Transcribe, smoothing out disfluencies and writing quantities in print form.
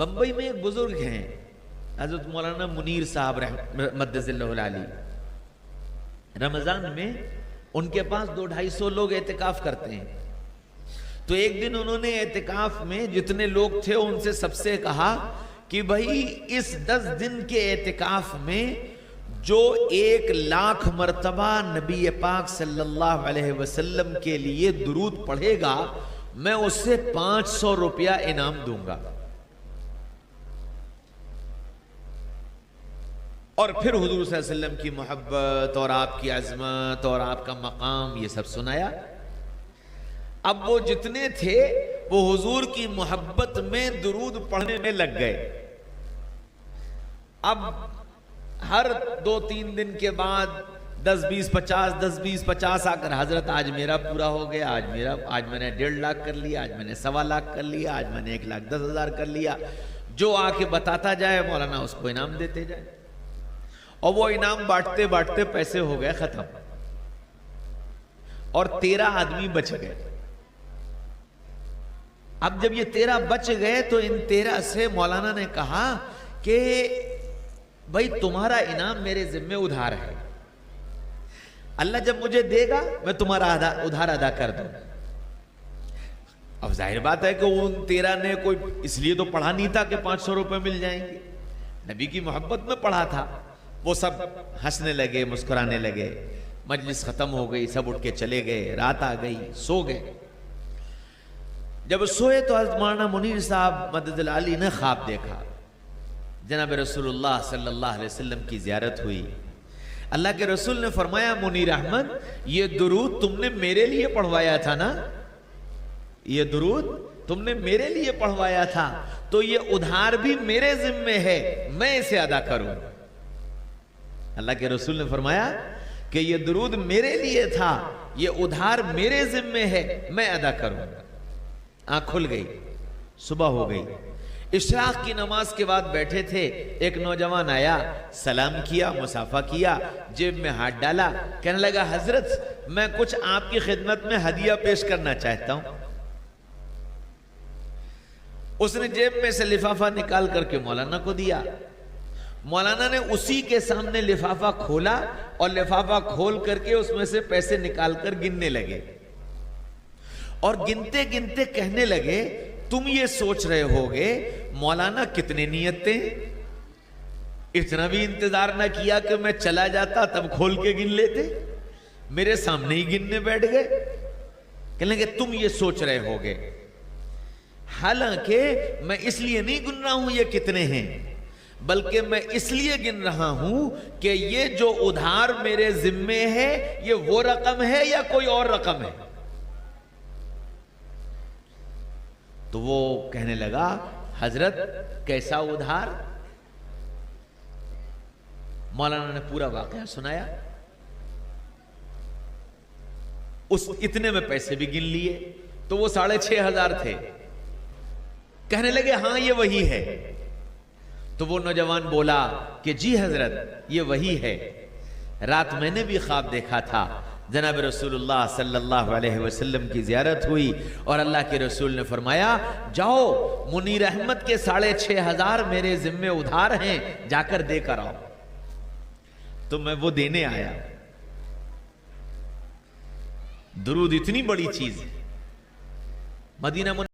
بمبئی میں ایک بزرگ ہیں حضرت مولانا منیر صاحب مدث اللہ العالی. رمضان میں ان کے پاس 200-250 لوگ اعتکاف کرتے ہیں. تو ایک دن انہوں نے اعتکاف میں جتنے لوگ تھے ان سے سب سے کہا کہ بھائی اس 10 دن کے اعتکاف میں جو 1,00,000 مرتبہ نبی پاک صلی اللہ علیہ وسلم کے لیے درود پڑھے گا میں اس سے 500 روپیہ انعام دوں گا. اور پھر حضور صلی اللہ علیہ وسلم کی محبت اور آپ کی عظمت اور آپ کا مقام یہ سب سنایا. اب وہ جتنے تھے وہ حضور کی محبت میں درود پڑھنے میں لگ گئے. اب ہر 2-3 دن کے بعد 10-20-50 آ کر حضرت آج میرا پورا ہو گیا, آج میں نے 1.5 لاکھ کر لیا, آج میں نے 1.25 لاکھ کر لیا, آج میں نے 1,10,000 کر لیا. جو آ کے بتاتا جائے مولانا اس کو انعام دیتے جائے. اور وہ انعام بانٹتے بانٹتے پیسے ہو گئے ختم اور 13 آدمی بچ گئے. اب جب یہ 13 بچ گئے تو ان 13 سے مولانا نے کہا کہ بھائی تمہارا انعام میرے ذمہ ادھار ہے, اللہ جب مجھے دے گا میں تمہارا ادھار ادا کر دوں. اب ظاہر بات ہے کہ ان 13 نے کوئی اس لیے تو پڑھا نہیں تھا کہ 500 روپے مل جائیں گے, نبی کی محبت میں پڑھا تھا. وہ سب ہنسنے لگے, مسکرانے لگے. مجلس ختم ہو گئی, سب اٹھ کے چلے گئے, رات آ گئی, سو گئے. جب سوئے تو حضرت مولانا منیر صاحب مدد العالی نے خواب دیکھا. جناب رسول اللہ صلی اللہ علیہ وسلم کی زیارت ہوئی. اللہ کے رسول نے فرمایا منیر احمد یہ درود تم نے میرے لیے پڑھوایا تھا نا, یہ درود تم نے میرے لیے پڑھوایا تھا تو یہ ادھار بھی میرے ذمے ہے, میں اسے ادا کروں. اللہ کے رسول نے فرمایا کہ یہ درود میرے لیے تھا, یہ ادھار میرے ذمے ہے, میں ادا کروں. آنکھ کھل گئی, صبح ہو گئی. اشراق کی نماز کے بعد بیٹھے تھے, ایک نوجوان آیا, سلام کیا, مصافحہ کیا, جیب میں ہاتھ ڈالا, کہنے لگا حضرت میں کچھ آپ کی خدمت میں ہدیہ پیش کرنا چاہتا ہوں. اس نے جیب میں سے لفافہ نکال کر کے مولانا کو دیا. مولانا نے اسی کے سامنے لفافہ کھولا اور لفافہ کھول کر کے اس میں سے پیسے نکال کر گننے لگے. اور گنتے گنتے کہنے لگے تم یہ سوچ رہے ہوگے مولانا کتنے نیتیں, اتنا بھی انتظار نہ کیا کہ میں چلا جاتا تب کھول کے گن لیتے, میرے سامنے ہی گننے بیٹھ گئے. کہنے لگے تم یہ سوچ رہے ہوگے, حالانکہ میں اس لیے نہیں گن رہا ہوں یہ کتنے ہیں, بلکہ میں اس لیے گن رہا ہوں کہ یہ جو ادھار میرے ذمے ہے یہ وہ رقم ہے یا کوئی اور رقم ہے. تو وہ کہنے لگا حضرت کیسا ادھار؟ مولانا نے پورا واقعہ سنایا. اس اتنے میں پیسے بھی گن لیے تو وہ 6,500 تھے. کہنے لگے ہاں یہ وہی ہے. تو وہ نوجوان بولا کہ جی حضرت یہ وہی ہے, رات میں نے بھی خواب دیکھا تھا, جناب رسول اللہ صلی اللہ علیہ وسلم کی زیارت ہوئی اور اللہ کے رسول نے فرمایا جاؤ منیر احمد کے 6,500 میرے ذمے ادھار ہیں, جا کر دے کر آؤ. تو میں وہ دینے آیا. درود اتنی بڑی چیز ہے. مدینہ